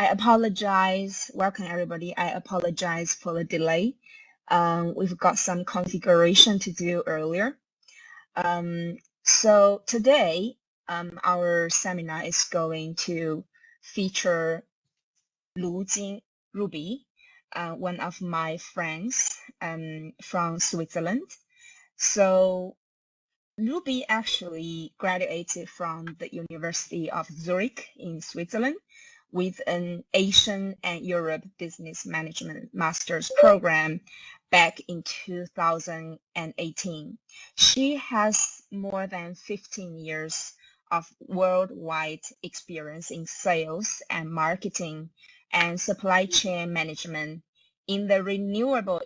I apologize. Welcome everybody. I apologize for the delay. We've got some configuration to do earlier. So today, our seminar is going to feature Jing, Ruby, one of my friends from Switzerland. So Ruby actually graduated from the University of Zurich in Switzerland with an Asian and Europe Business Management Master's program back in 2018. She has more than 15 years of worldwide experience in sales and marketing and supply chain management in the renewable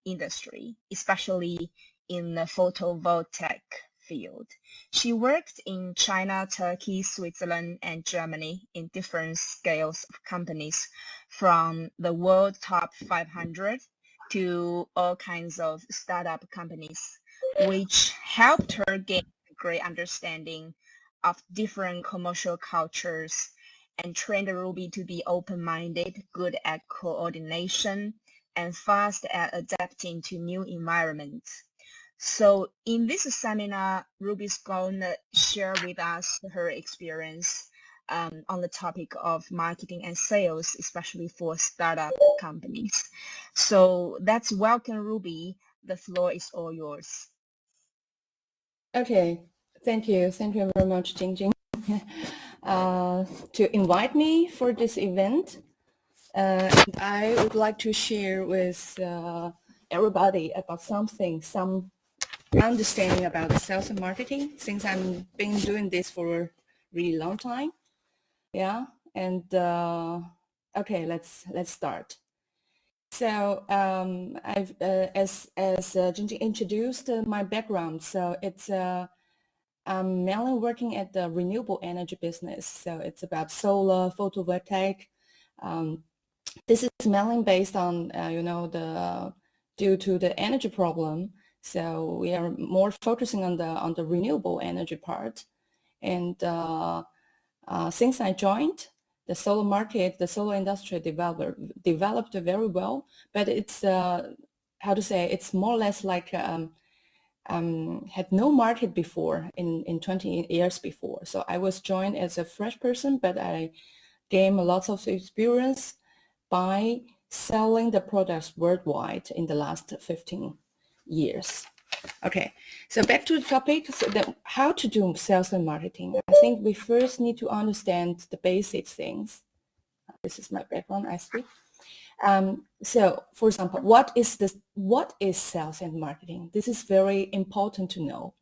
industry, especially in the photovoltaic field. She worked in China, Turkey, Switzerland, and Germany in different scales of companies, from the world top 500 to all kinds of startup companies, which helped her gain a great understanding of different commercial cultures and trained Ruby to be open-minded, good at coordination, and fast at adapting to new environments. So in this seminar, Ruby's going to share with us her experience on the topic of marketing and sales, especially for startup companies. So let's welcome Ruby. The floor is all yours. Okay, thank you. Thank you very much, Jing, to invite me for this event. I would like to share with everybody about some understanding about sales and marketing, since I've been doing this for a really long time. Yeah, and okay, let's start. So I've as Jing introduced my background, so it's I'm mainly working at the renewable energy business. So it's about solar, photovoltaic. This is mainly based on due to the energy problem. So we are more focusing on the renewable energy part. And since I joined, the solar market, the solar industry developed very well. But it's it's more or less like had no market before in 20 years before. So I was joined as a fresh person, but I gained a lot of experience by selling the products worldwide in the last 15 years. Okay, so back to the topic, so how to do sales and marketing. I think we first need to understand the basic things. This is my background, I speak. So, for example, what is sales and marketing? This is very important to know.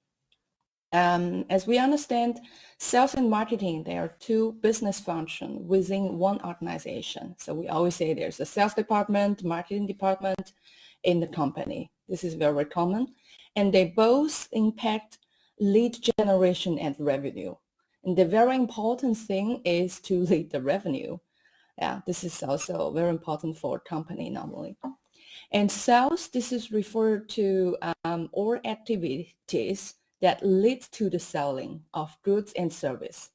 As we understand, sales and marketing, there are two business functions within one organization. So we always say there's a sales department, marketing department in the company. This is very common. And they both impact lead generation and revenue. And the very important thing is to lead the revenue. Yeah, this is also very important for a company normally. And sales, this is referred to all activities that lead to the selling of goods and service.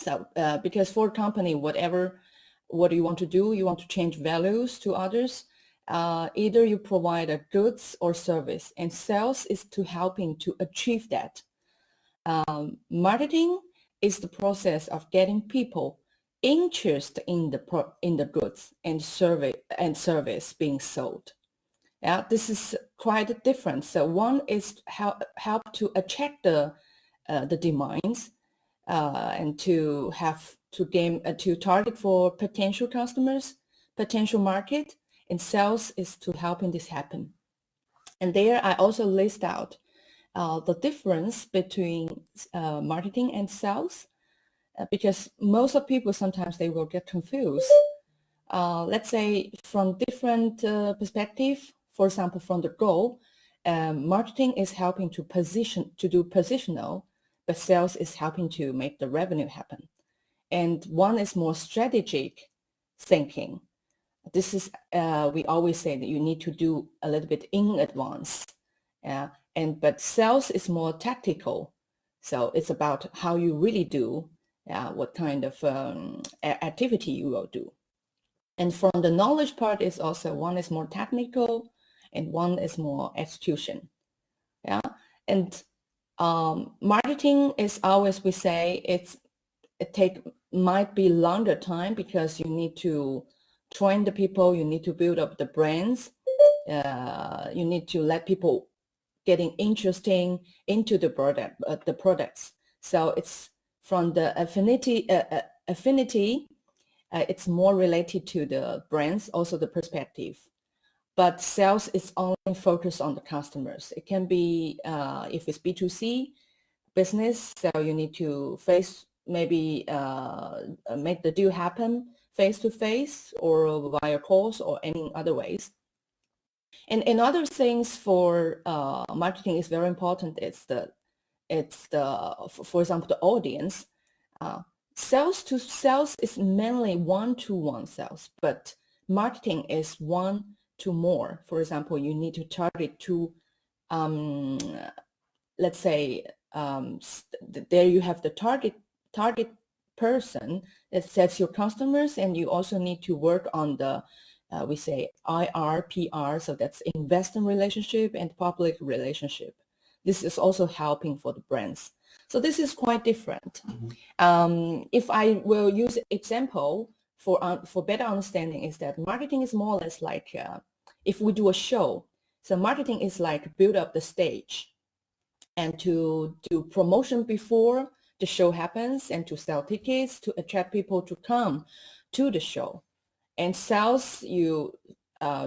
So because for a company, what do you want to do? You want to change values to others. Either you provide a goods or service, and sales is to helping to achieve that. Marketing is the process of getting people interest in the goods and service being sold. Yeah, this is quite different. So one is help to attract the demands and to target for potential customers, potential market, and sales is to helping this happen. And there I also list out the difference between marketing and sales. Because most of people sometimes they will get confused. Let's say from different perspective, for example, from the goal, marketing is helping to do positional, but sales is helping to make the revenue happen. And one is more strategic thinking. This is, we always say that you need to do a little bit in advance. But sales is more tactical. So it's about how you really do what kind of activity you will do. And from the knowledge part is also, one is more technical and one is more execution. Yeah, and marketing is always, we say, might be longer time because you need to train the people, you need to build up the brands, you need to let people getting interesting into the products. So it's from the affinity, it's more related to the brands, also the perspective. But sales is only focused on the customers. It can be, if it's B2C business, so you need to maybe make the deal happen face-to-face or via calls or any other ways. And other things for marketing is very important. It's the for example, the audience. Sales to sales is mainly one-to-one sales, but marketing is one to more. For example, you need to target to, let's say, there you have the target person that sets your customers, and you also need to work on the we say IR, PR, so that's investor relationship and public relationship. This is also helping for the brands. So this is quite different. If I will use example for better understanding, is that marketing is more or less like if we do a show. So marketing is like build up the stage and to do promotion before the show happens and to sell tickets to attract people to come to the show. And sales, you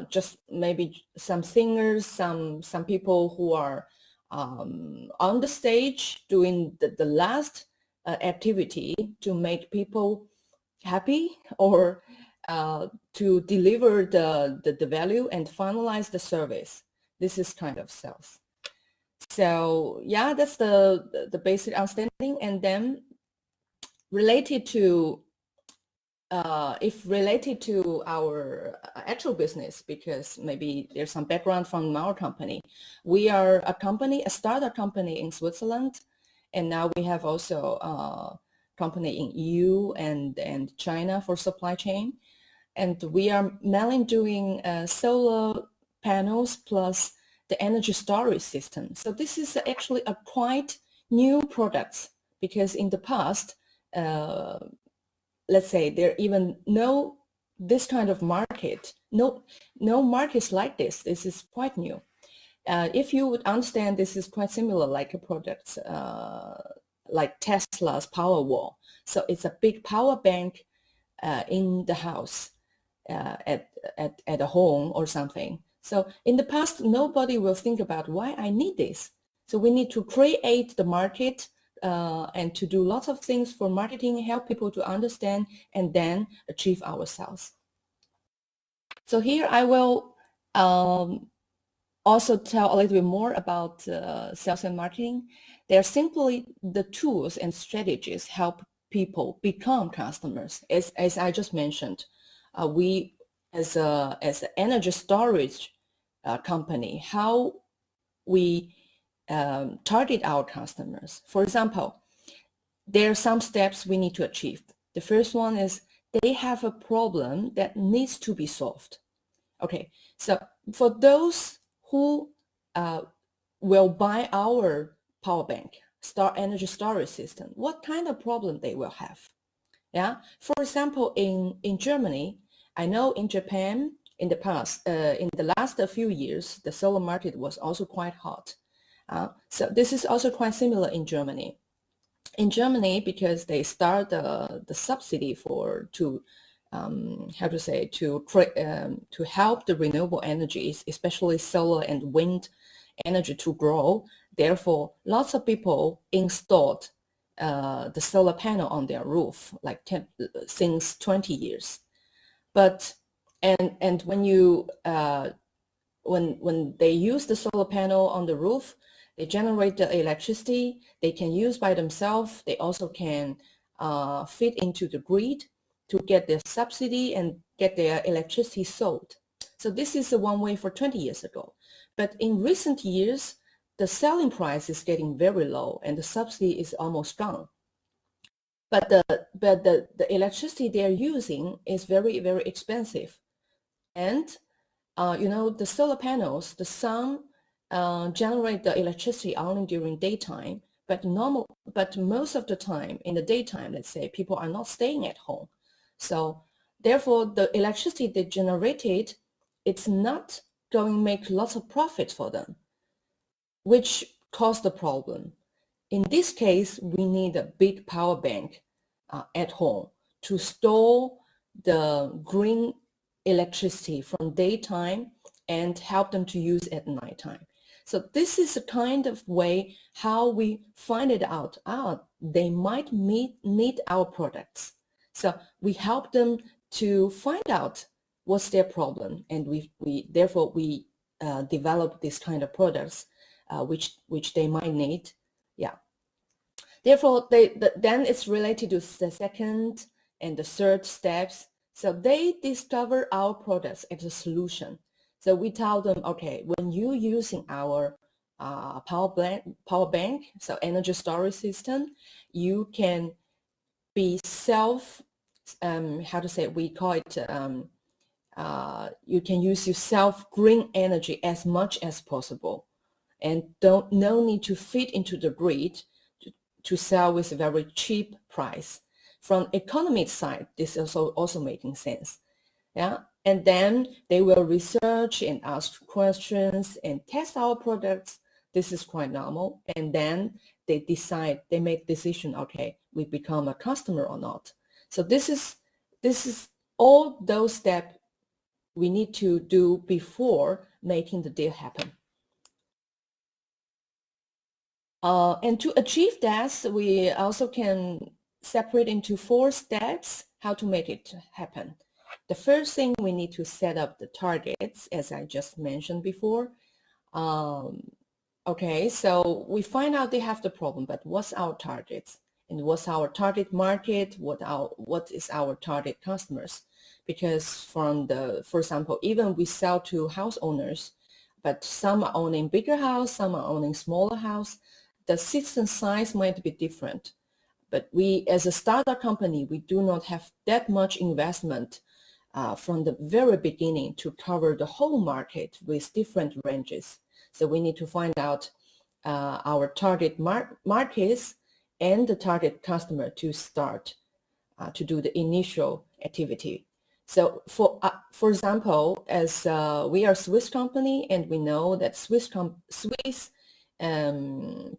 just maybe some singers, some people who are on the stage doing the last activity to make people happy or to deliver the value and finalize the service. This is kind of sales. So yeah, that's the basic understanding. And then related to if related to our actual business, because maybe there's some background from our company. We are a company, a startup company in Switzerland, and now we have also a company in EU and China for supply chain. And we are mainly doing solar panels plus the energy storage system. So this is actually a quite new product, because in the past, let's say there even no this kind of market, no markets like this. This is quite new. If you would understand, this is quite similar like a product like Tesla's Powerwall. So it's a big power bank in the house at a home or something. So in the past, nobody will think about why I need this. So we need to create the market and to do lots of things for marketing, help people to understand, and then achieve our sales. So here I will also tell a little bit more about sales and marketing. They are simply the tools and strategies help people become customers. As I just mentioned, we as an energy storage company, how we target our customers. For example, there are some steps we need to achieve. The first one is they have a problem that needs to be solved. Okay, so for those who will buy our power bank, energy storage system, what kind of problem they will have? Yeah, for example, in Germany, I know in Japan, in the past, in the last few years, the solar market was also quite hot. So this is also quite similar in Germany. In Germany, because they start the subsidy to help the renewable energies, especially solar and wind energy, to grow. Therefore, lots of people installed the solar panel on their roof, like since 20 years. But and when you when they use the solar panel on the roof, they generate the electricity they can use by themselves. They also can fit into the grid to get their subsidy and get their electricity sold. So this is the one way for 20 years ago. But in recent years, the selling price is getting very low and the subsidy is almost gone. but the electricity they're using is very, very expensive. And you know, the solar panels, the sun generate the electricity only during daytime, but most of the time in the daytime, let's say, people are not staying at home. So therefore, the electricity they generated, it's not going to make lots of profit for them, which caused the problem. In this case, we need a big power bank at home to store the green electricity from daytime and help them to use at nighttime. So this is a kind of way how we find it out. They might need our products. So we help them to find out what's their problem, and therefore we develop this kind of products which they might need. Yeah. Therefore, then it's related to the second and the third steps. So they discover our products as a solution. So we tell them, okay, when you're using our power bank, so energy storage system, you can be we call it, you can use your self-green energy as much as possible, and no need to fit into the grid to sell with a very cheap price. From economic side, this is also making sense. Yeah, and then they will research and ask questions and test our products. This is quite normal. And then they make decision, okay, we become a customer or not. So this is all those steps we need to do before making the deal happen. And to achieve that, we also can separate into 4 steps how to make it happen. The first thing, we need to set up the targets, as I just mentioned before. Okay, so we find out they have the problem, but what's our targets? And what's our target market? What is our target customers? Because for example, even we sell to house owners, but some are owning bigger house, some are owning smaller house. The system size might be different. But we, as a startup company, we do not have that much investment from the very beginning to cover the whole market with different ranges. So we need to find out our target markets and the target customer to start to do the initial activity. So for example, as we are a Swiss company, and we know that Swiss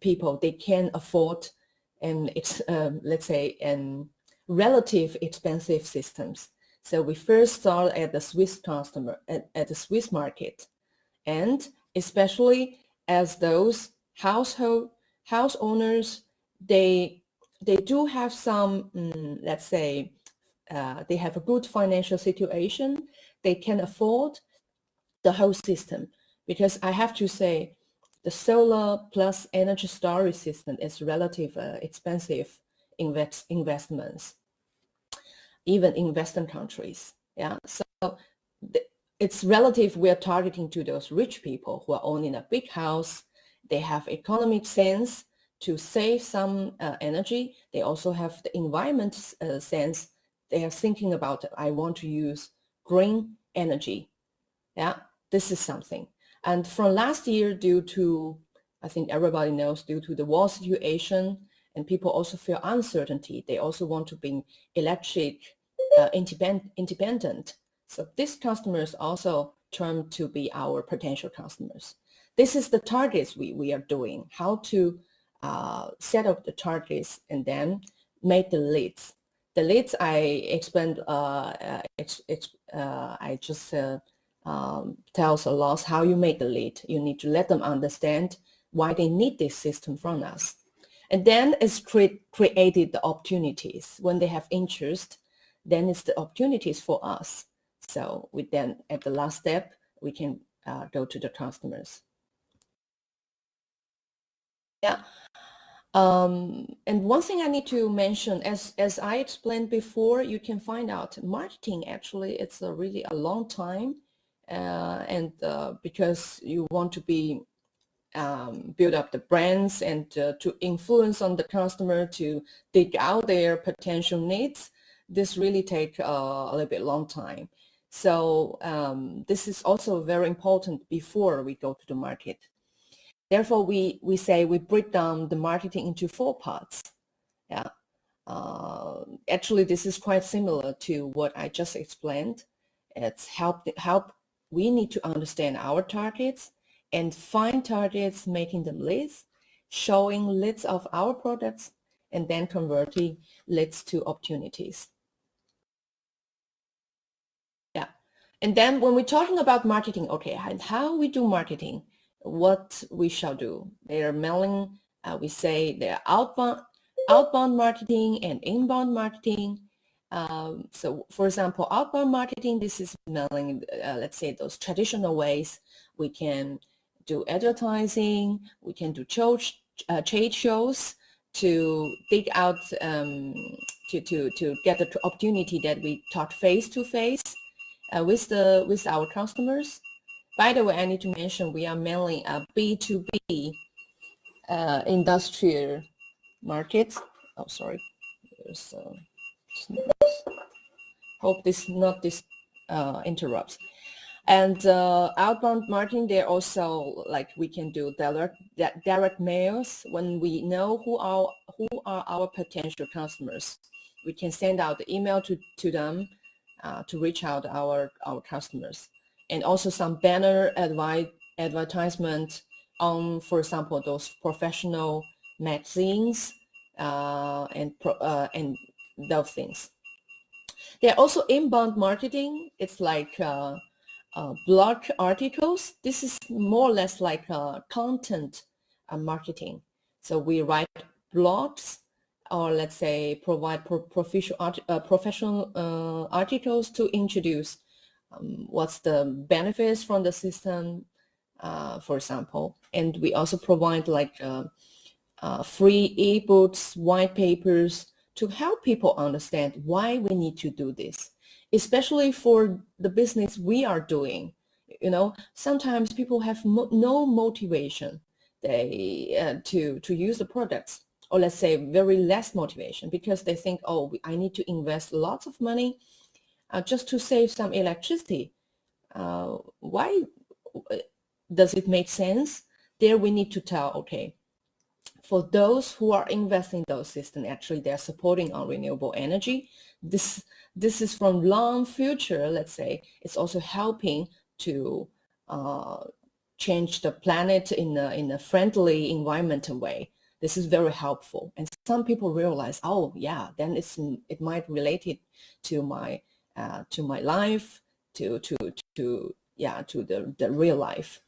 people, they can afford and it's let's say relative expensive systems. So we first start at the Swiss customer, at the Swiss market, and especially as those house owners, they do have some let's say they have a good financial situation. They can afford the whole system, because I have to say, the solar plus energy storage system is relatively expensive investments, even in Western countries. Yeah, so it's relative. We are targeting to those rich people who are owning a big house. They have economic sense to save some energy. They also have the environment sense. They are thinking about, I want to use green energy. Yeah, this is something. And from last year, due to, I think everybody knows, due to the war situation, and people also feel uncertainty, they also want to be electric independent. So these customers also turn to be our potential customers. This is the targets we are doing, how to set up the targets and then make the leads. The leads I explained, I just tells a lot how you make the lead. You need to let them understand why they need this system from us. And then it's created the opportunities. When they have interest, then it's the opportunities for us. So we then, at the last step, we can go to the customers. Yeah. And one thing I need to mention, as I explained before, you can find out marketing, actually, it's really a long time. And because you want to be build up the brands and to influence on the customer to dig out their potential needs, this really take a little bit long time. So this is also very important before we go to the market. Therefore, we say we break down the marketing into 4 parts. Yeah. Actually, this is quite similar to what I just explained. It's we need to understand our targets and find targets, making them leads, showing leads of our products, and then converting leads to opportunities. Yeah. And then when we're talking about marketing, okay, and how we do marketing, what we shall do. They are mailing, we say they're outbound marketing and inbound marketing. So for example, outbound marketing, this is mailing, let's say those traditional ways. We can do advertising, we can do trade shows to dig out, to get the opportunity that we talk face to face with our customers. By the way, I need to mention we are mainly a B2B industrial market. Oh, sorry. There's, hope this not interrupts. And outbound marketing, they're also like we can do direct mails. When we know who are our potential customers, we can send out the email to them to reach out our customers. And also some banner advertisement on, for example, those professional magazines and those things. There are also inbound marketing. It's like blog articles. This is more or less like content marketing. So we write blogs, or let's say provide professional articles to introduce what's the benefits from the system, for example. And we also provide like free ebooks, white papers to help people understand why we need to do this, especially for the business we are doing. You know, sometimes people have no motivation to use the products, or let's say very less motivation, because they think, oh, I need to invest lots of money just to save some electricity. Why does it make sense? There we need to tell, okay, for those who are investing in those systems, actually they're supporting on renewable energy. This is from long future, let's say. It's also helping to change the planet in a friendly environmental way. This is very helpful. And some people realize, oh yeah, then it might relate it to my life, to the real life.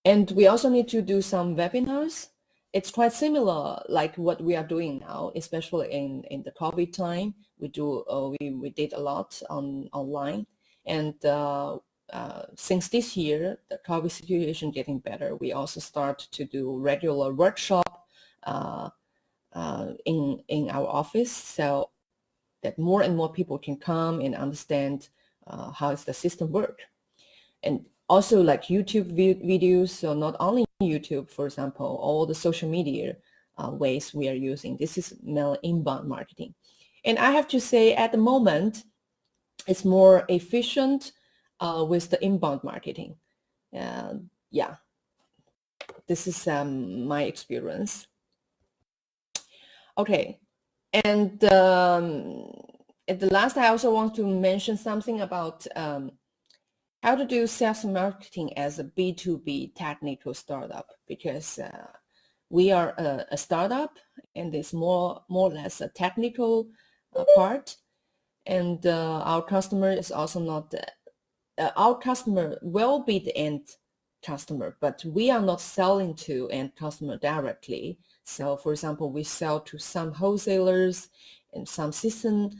And we also need to do some webinars. It's quite similar like what we are doing now, especially in the COVID time. We did a lot online, and since this year, the COVID situation getting better, we also start to do regular workshop in our office, so that more and more people can come and understand how does the system work. And also like YouTube videos, so not only YouTube, for example, all the social media ways we are using. This is mainly inbound marketing. And I have to say at the moment, it's more efficient with the inbound marketing. Yeah, this is my experience. Okay, and at the last, I also want to mention something about how to do sales and marketing as a B2B technical startup, because we are a startup, and it's more or less a technical part, and our customer is also not our customer will be the end customer, but we are not selling to end customer directly. So for example, we sell to some wholesalers and some system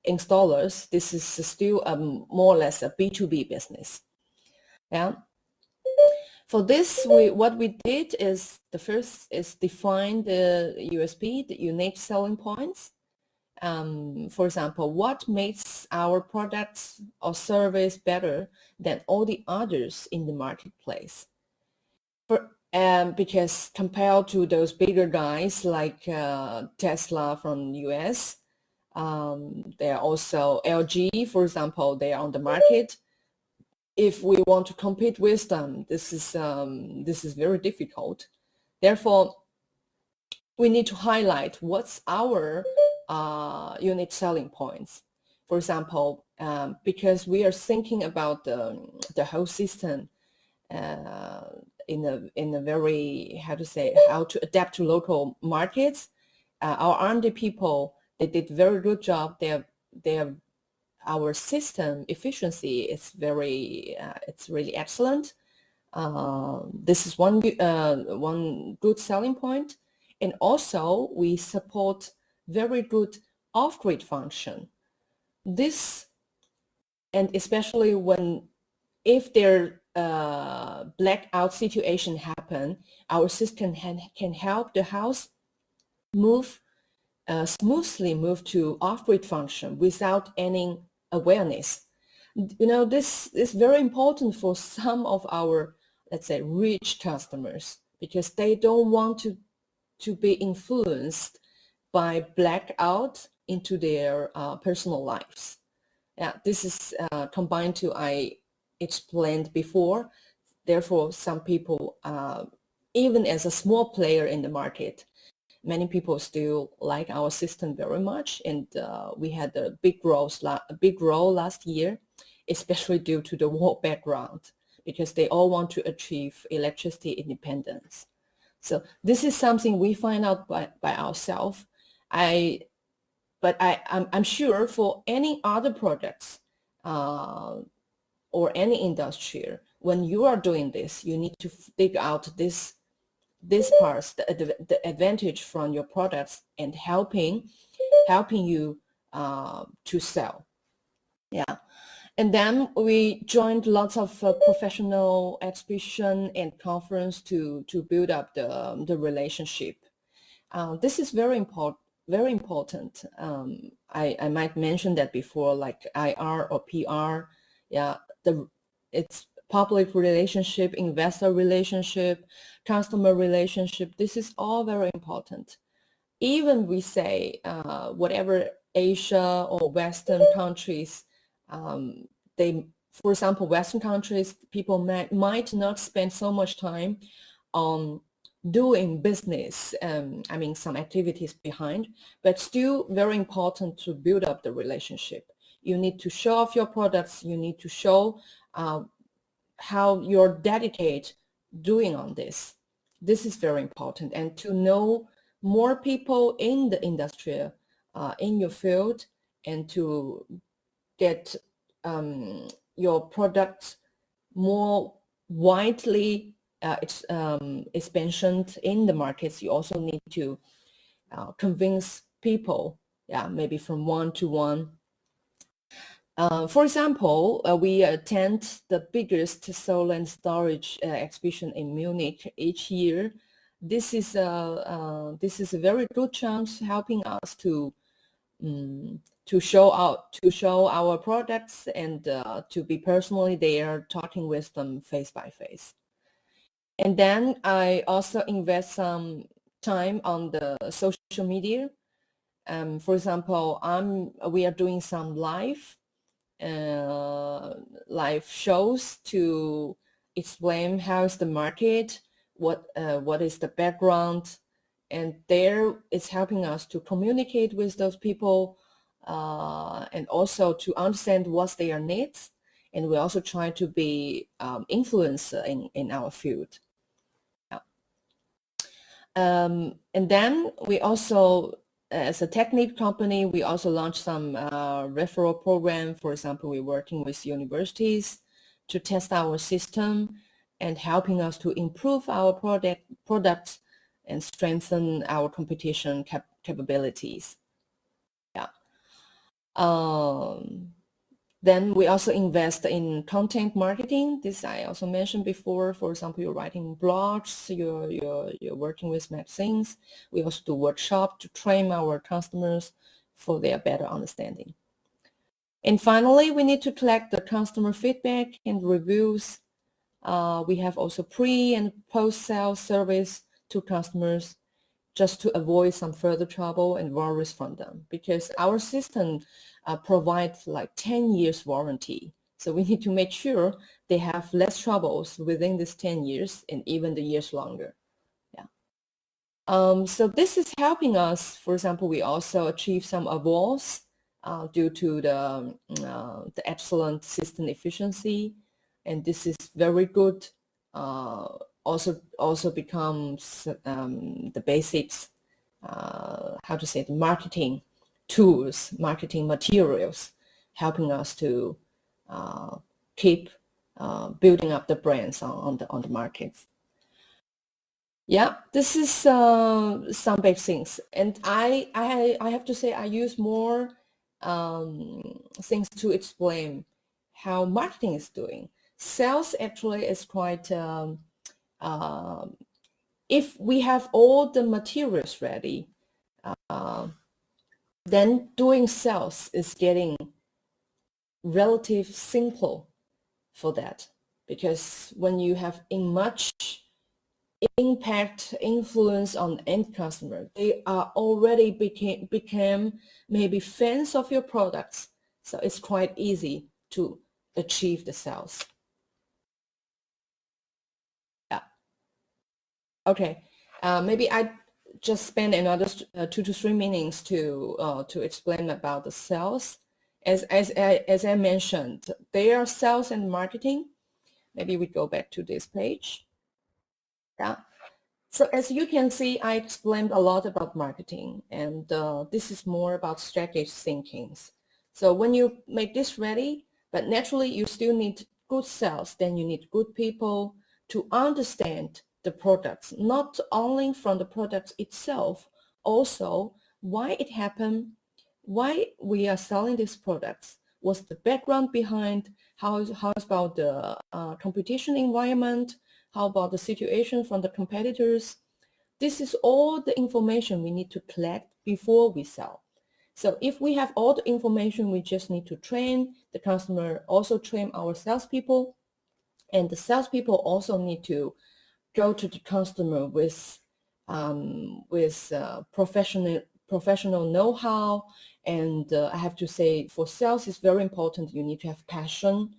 installers. This is still more or less a B2B business. Yeah. For this, what we did is, the first is define the USP, the unique selling points. For example, what makes our products or service better than all the others in the marketplace? because compared to those bigger guys like Tesla from the US, there are also LG, for example, they are on the market. If we want to compete with them, this is very difficult. Therefore, we need to highlight what's our unique selling points. For example, because we are thinking about the whole system in a very, how to adapt to local markets. Our R&D people, they did very good job. Our system efficiency is it's really excellent. This is one good selling point. And also we support very good off-grid function. This, and especially if there blackout situation happen, our system can help the house smoothly move to off-grid function without any awareness. This is very important for some of our, let's say, rich customers, because they don't want to be influenced by blackout into their personal lives. Yeah, this is combined to I explained before. Therefore, some people, even as a small player in the market, many people still like our system very much, and we had a big growth last year, especially due to the war background, because they all want to achieve electricity independence. So this is something we find out by ourselves. But I'm sure for any other products or any industry, when you are doing this, you need to dig out this parts, the advantage from your products, and helping you to sell. Yeah. And then we joined lots of professional exhibition and conference to build up the relationship. This is very important. I might mention that before, like IR or PR. Yeah, it's public relationship, investor relationship, customer relationship. This is all very important. Even we say whatever Asia or Western countries, for example, Western countries, people might not spend so much time on doing business, some activities behind, but still very important to build up the relationship. You need to show off your products. You need to show how you're dedicated doing on this. This is very important, and to know more people in the industry, in your field, and to get your products more widely expansion in the markets. You also need to convince people, maybe from one to one. For example, we attend the biggest solar and storage exhibition in Munich each year. This is a very good chance helping us to show our products, and to be personally there, talking with them face by face. And then I also invest some time on the social media. For example, we are doing some live shows to explain how is the market, what is the background, and there it's helping us to communicate with those people, and also to understand what's their needs. And we also try to be influencer in our field. And then we also, as a technique company, we also launched some referral program. For example, we're working with universities to test our system and helping us to improve our products and strengthen our competition capabilities. Yeah. Then we also invest in content marketing. This I also mentioned before. For example, you're writing blogs, you're working with magazines. We also do workshops to train our customers for their better understanding. And finally, we need to collect the customer feedback and reviews. We have also pre- and post-sale service to customers just to avoid some further trouble and worries from them, because our system provides like 10 years warranty. So we need to make sure they have less troubles within this 10 years and even the years longer. So this is helping us. For example, we also achieve some awards due to the excellent system efficiency, and this is very good. Also becomes the basics, how to say, the marketing tools, marketing materials, helping us to keep building up the brands on the markets. Yeah, this is some big things, and I have to say I use more things to explain how marketing is doing. Sales actually is quite, if we have all the materials ready, then doing sales is getting relatively simple for that, because when you have much impact, influence on the end customer, they are already became maybe fans of your products, so it's quite easy to achieve the sales. Yeah. Okay. Maybe I just spend another 2 to 3 minutes to explain about the sales. As I mentioned, there are sales and marketing. Maybe we go back to this page. Yeah. So as you can see, I explained a lot about marketing, and this is more about strategic thinking. So when you make this ready, but naturally you still need good sales, then you need good people to understand the products, not only from the product itself, also why it happened, why we are selling these products, what's the background behind, how about the competition environment, how about the situation from the competitors. This is all the information we need to collect before we sell. So if we have all the information, we just need to train the customer, also train our salespeople, and the salespeople also need to go to the customer with professional know-how. And I have to say, for sales, it's very important. You need to have passion.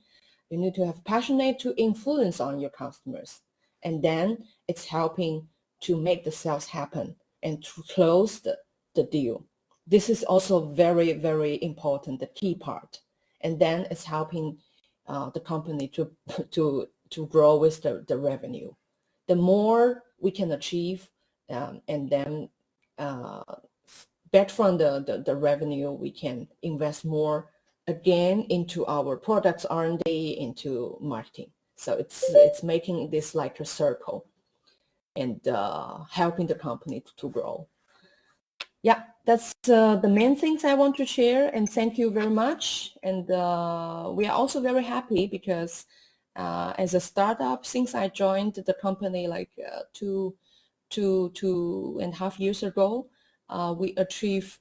You need to have passionate to influence on your customers, and then it's helping to make the sales happen and to close the deal. This is also very, very important, the key part. And then it's helping the company to grow with the revenue. The more we can achieve, and then back from the revenue, we can invest more again into our products R&D, into marketing. So it's making this like a circle and helping the company to grow. Yeah, that's the main things I want to share, and thank you very much. And we are also very happy because as a startup, since I joined the company like two and a half years ago, we achieve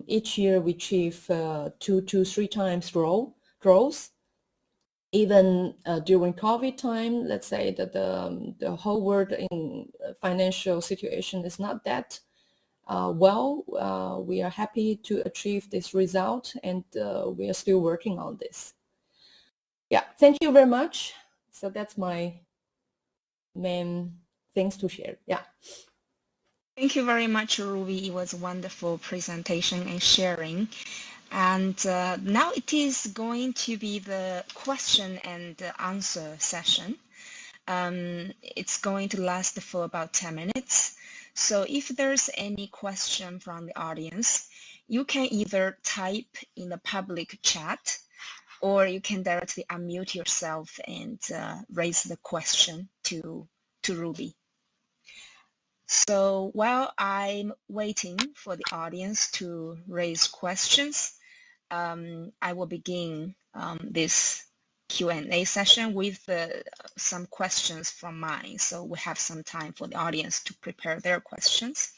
each year we achieve 2 to 3 times growth. Even during COVID time, let's say that the whole world in financial situation is not that well, we are happy to achieve this result, and we are still working on this. Yeah, thank you very much. So that's my main things to share. Yeah. Thank you very much, Ruby. It was a wonderful presentation and sharing. And now it is going to be the question and answer session. It's going to last for about 10 minutes. So if there's any question from the audience, you can either type in the public chat, or you can directly unmute yourself and raise the question to Ruby. So while I'm waiting for the audience to raise questions, I will begin this Q&A session with some questions from mine. So we have some time for the audience to prepare their questions.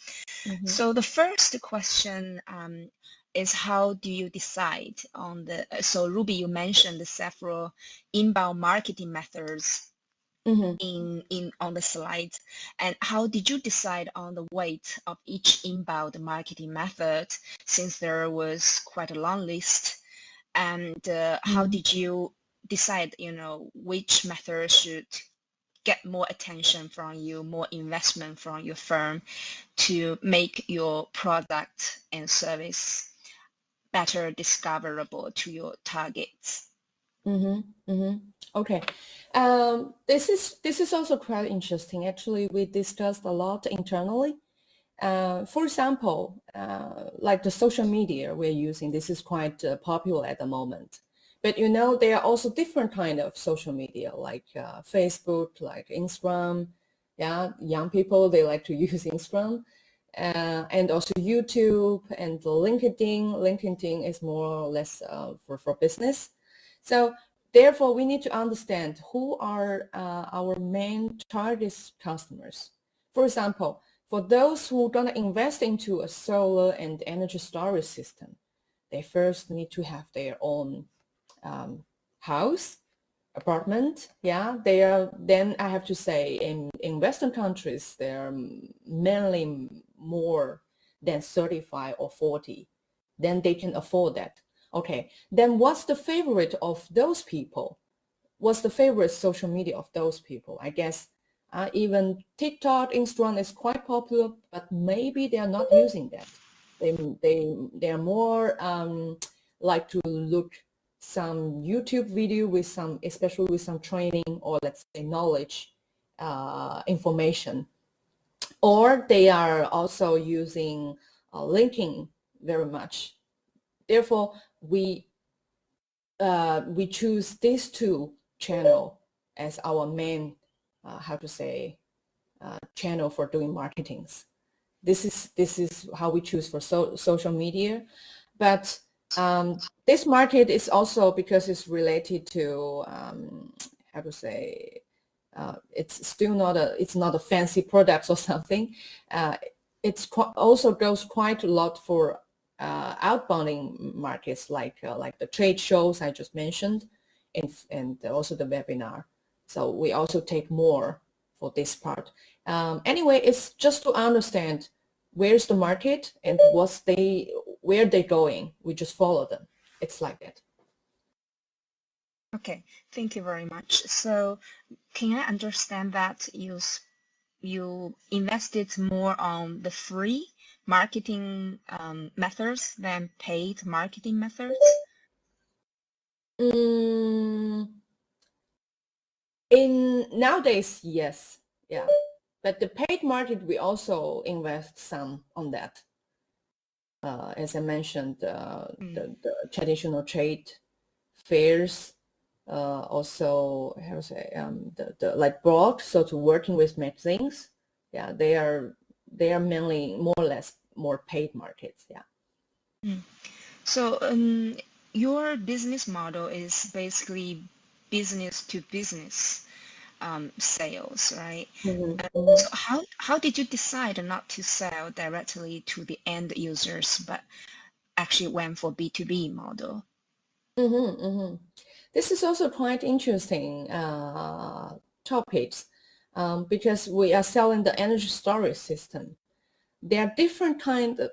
Mm-hmm. So the first question is how do you decide on the, so Ruby, you mentioned the several inbound marketing methods on the slide, and how did you decide on the weight of each inbound marketing method, since there was quite a long list, and how did you decide, which method should get more attention from you, more investment from your firm to make your product and service better discoverable to your targets? Okay. This is also quite interesting. Actually, we discussed a lot internally. For example, like the social media we're using, this is quite popular at the moment. But there are also different kind of social media, like Facebook, like Instagram. Yeah, young people, they like to use Instagram. And also YouTube and LinkedIn. LinkedIn is more or less for business. So therefore, we need to understand who are our main target customers. For example, for those who are going to invest into a solar and energy storage system, they first need to have their own house, apartment. Yeah, they are. Then I have to say, in Western countries, they are mainly more than 35 or 40. Then they can afford that. Okay, then what's the favorite of those people? What's the favorite social media of those people? I guess even TikTok, Instagram is quite popular, but maybe they are not using that. They are more like to look some YouTube video with some, especially with some training or let's say knowledge information, or they are also using linking very much. Therefore, we choose these two channel as our main channel for doing marketings. This is how we choose for social media, but this market is also because it's related to it's still not a fancy product or something. It's also goes quite a lot for outbounding markets like the trade shows I just mentioned, and also the webinar. So we also take more for this part. Anyway, it's just to understand where's the market and where they're going. We just follow them. It's like that. Okay, thank you very much. So can I understand that you invested more on the free marketing methods than paid marketing methods? In nowadays, yes, yeah. But the paid market, we also invest some on that. As I mentioned, the traditional trade fairs, also the like blog, so to working with magazines. Yeah, they are mainly more or less more paid markets. Yeah. So your business model is basically business to business sales, right? So how did you decide not to sell directly to the end users, but actually went for B2B model? This is also quite interesting topics because we are selling the energy storage system. There are different kind of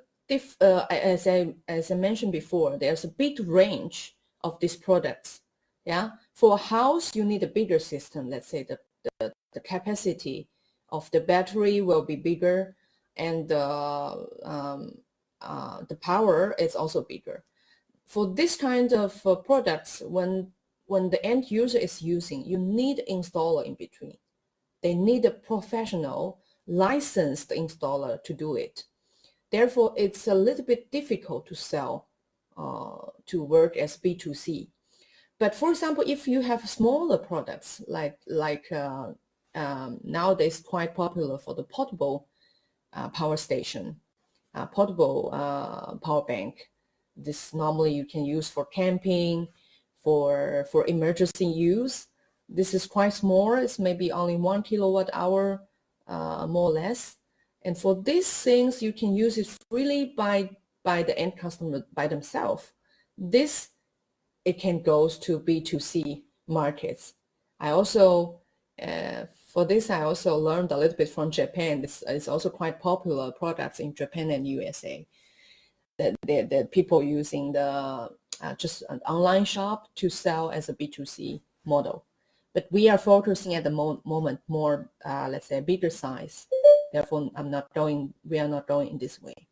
as I mentioned before, there's a big range of these products. Yeah, for a house you need a bigger system. Let's say the capacity of the battery will be bigger, and the power is also bigger. For this kind of products, when the end user is using, you need an installer in between. They need a professional licensed installer to do it. Therefore, it's a little bit difficult to sell, to work as B2C. But for example, if you have smaller products like nowadays quite popular for the portable power station, portable power bank. This normally you can use for camping, for emergency use. This is quite small. It's maybe only 1 kilowatt hour, more or less. And for these things, you can use it freely by by the end customer by themselves, it can go to B2C markets. I also, for this, I also learned a little bit from Japan. It's also quite popular products in Japan and USA. The people using the just an online shop to sell as a B2C model. But we are focusing at the moment more, let's say, bigger size. Therefore, we are not going in this way.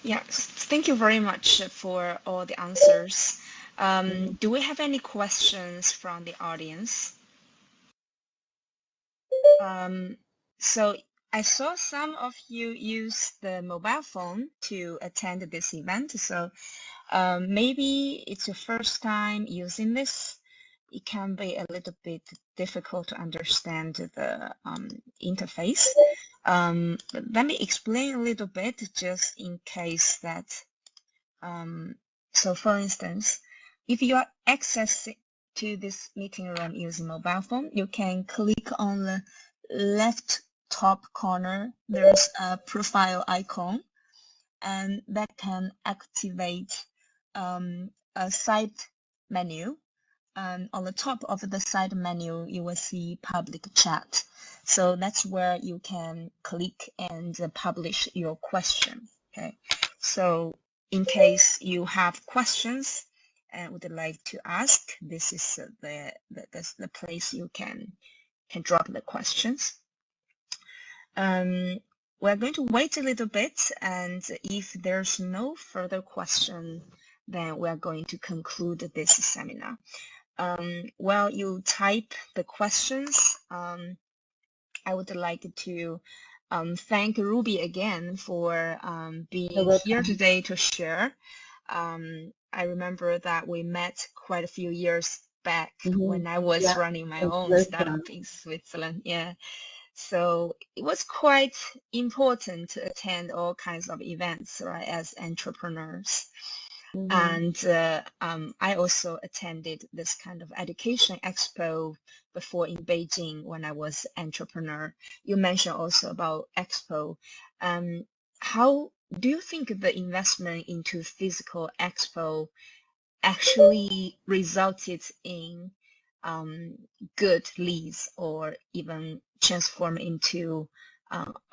Yeah, thank you very much for all the answers. Do we have any questions from the audience? So I saw some of you use the mobile phone to attend this event. So maybe it's your first time using this. It can be a little bit difficult to understand the interface. Let me explain a little bit just in case that, so for instance, if you are accessing to this meeting room using mobile phone, you can click on the left top corner. There's a profile icon, and that can activate a side menu. And on the top of the side menu, you will see public chat. So that's where you can click and publish your question. Okay. So in case you have questions and would like to ask, this is the place you can drop the questions. We're going to wait a little bit, and if there's no further question, then we're going to conclude this seminar. While you type the questions, I would like to thank Ruby again for being here today to share. I remember that we met quite a few years back when I was running my own startup in Switzerland. Yeah. So it was quite important to attend all kinds of events, right, as entrepreneurs. And I also attended this kind of education expo before in Beijing when I was entrepreneur. You mentioned also about expo. How do you think the investment into physical expo actually resulted in good leads or even transform into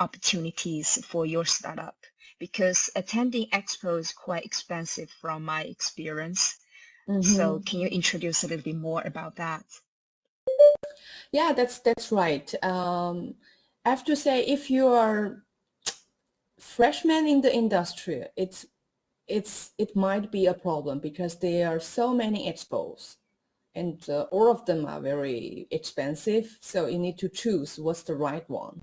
opportunities for your startup? Because attending expo is quite expensive from my experience. So can you introduce a little bit more about that? Yeah, that's right. I have to say, if you are freshman in the industry, it might be a problem because there are so many expos, and all of them are very expensive. So you need to choose what's the right one.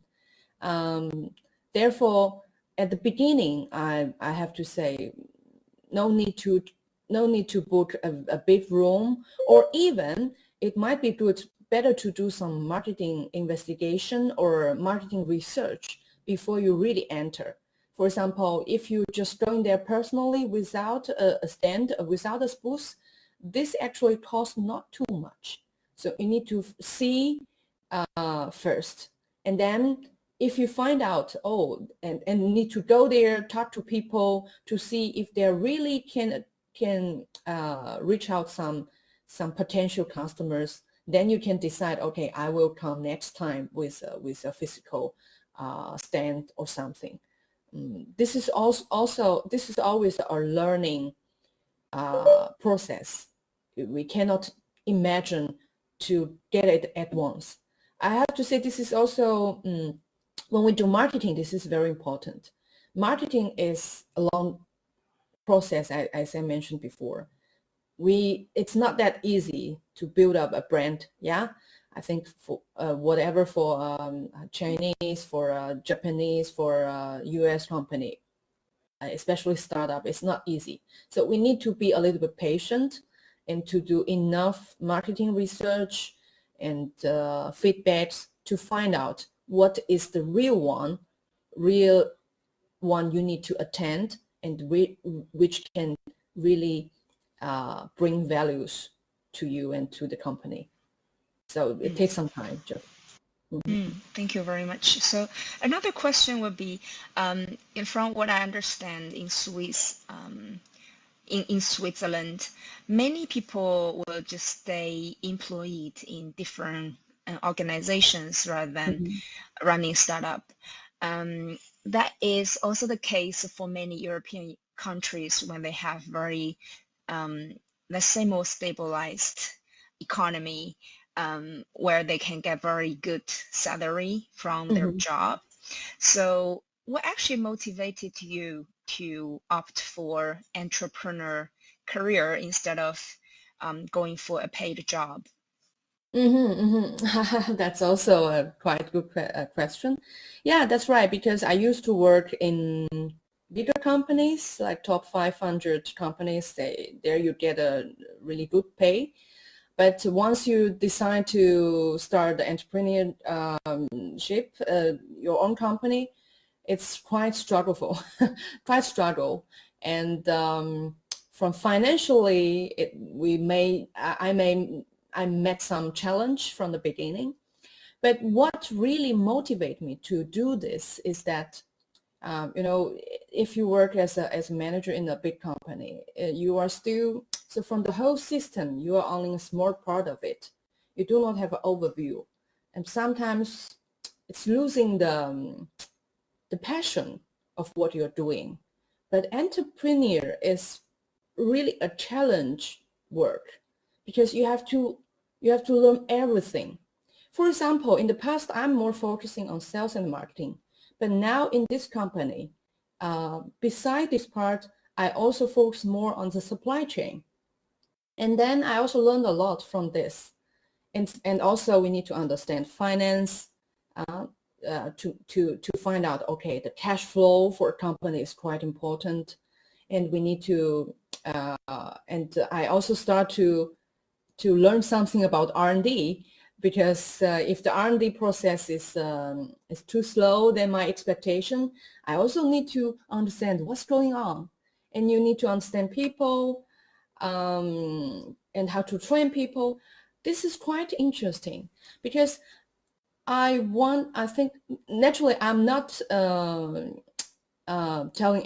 Therefore, at the beginning, I have to say, no need to book a big room, or even it might be better to do some marketing investigation or marketing research before you really enter. For example, if you just go in there personally without a stand, without a booth, this actually costs not too much. So you need to see first, and then if you find out, and need to go there, talk to people to see if they really can reach out some potential customers, then you can decide, okay, I will come next time with a physical stand or something. This is this is always our learning process. We cannot imagine to get it at once. I have to say, this is also when we do marketing, this is very important. Marketing is a long process, as I mentioned before. It's not that easy to build up a brand. Yeah, I think for whatever, for Chinese, for Japanese, for US company, especially startup, it's not easy. So we need to be a little bit patient and to do enough marketing research and feedbacks to find out what is the real one you need to attend, and which can really bring values to you and to the company. So it takes some time, Jeff. Thank you very much. So another question would be, from what I understand in in Switzerland, many people will just stay employed in different organizations rather than running startup. That is also the case for many European countries when they have very, let's say, more stabilized economy, where they can get very good salary from their job. So what actually motivated you to opt for entrepreneur career instead of going for a paid job? That's also a quite good question. Yeah, that's right, because I used to work in bigger companies, like top 500 companies. There you get a really good pay. But once you decide to start the entrepreneurship, your own company, it's quite struggleful, quite struggle. And from financially, I met some challenge from the beginning. But what really motivated me to do this is that, if you work as a manager in a big company, you are still, so from the whole system, you are only a small part of it. You do not have an overview. And sometimes it's losing the passion of what you're doing. But entrepreneur is really a challenge work, because you have to learn everything. For example, in the past, I'm more focusing on sales and marketing. But now in this company, beside this part, I also focus more on the supply chain. And then I also learned a lot from this. And also we need to understand finance to find out, okay, the cash flow for a company is quite important. And we need to, and I also start to learn something about R&D, because if the R&D process is too slow than my expectation, I also need to understand what's going on. And you need to understand people and how to train people. This is quite interesting, because I think naturally I'm not telling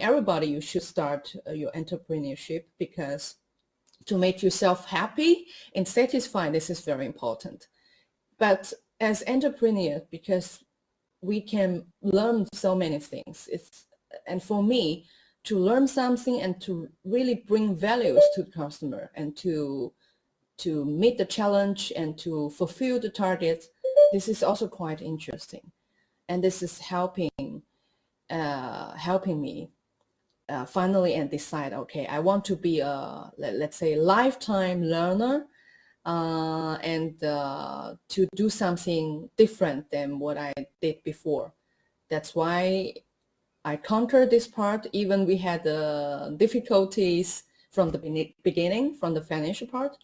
everybody you should start your entrepreneurship, because to make yourself happy and satisfied, this is very important. But as entrepreneurs, because we can learn so many things, and for me, to learn something and to really bring values to the customer and to meet the challenge and to fulfill the target, this is also quite interesting. And this is helping me finally and decide, okay, I want to be a, let's say, lifetime learner, and to do something different than what I did before. That's why I conquered this part. Even we had difficulties from the beginning, from the financial part.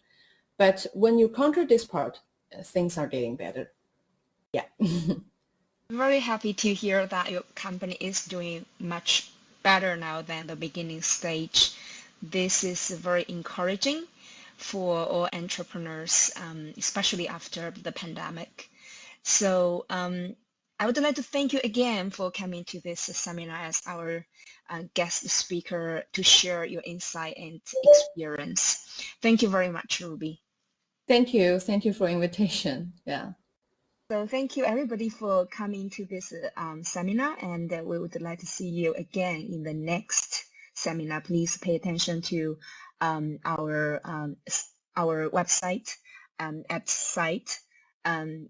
But when you conquer this part, things are getting better. Yeah. I'm very happy to hear that your company is doing much better now than the beginning stage. This is very encouraging for all entrepreneurs, especially after the pandemic. So I would like to thank you again for coming to this seminar as our guest speaker to share your insight and experience. Thank you very much, Ruby. Thank you. Thank you for invitation. Yeah. So thank you everybody for coming to this seminar, and we would like to see you again in the next seminar. Please pay attention to our website at CITE.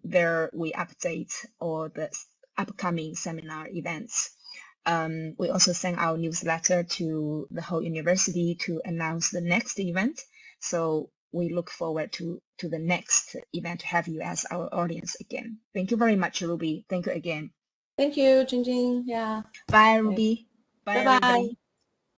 There we update all the upcoming seminar events. We also send our newsletter to the whole university to announce the next event. So we look forward to the next event to have you as our audience again. Thank you very much, Ruby. Thank you again. Thank you, Jing. Yeah. Bye, Ruby. Bye-bye.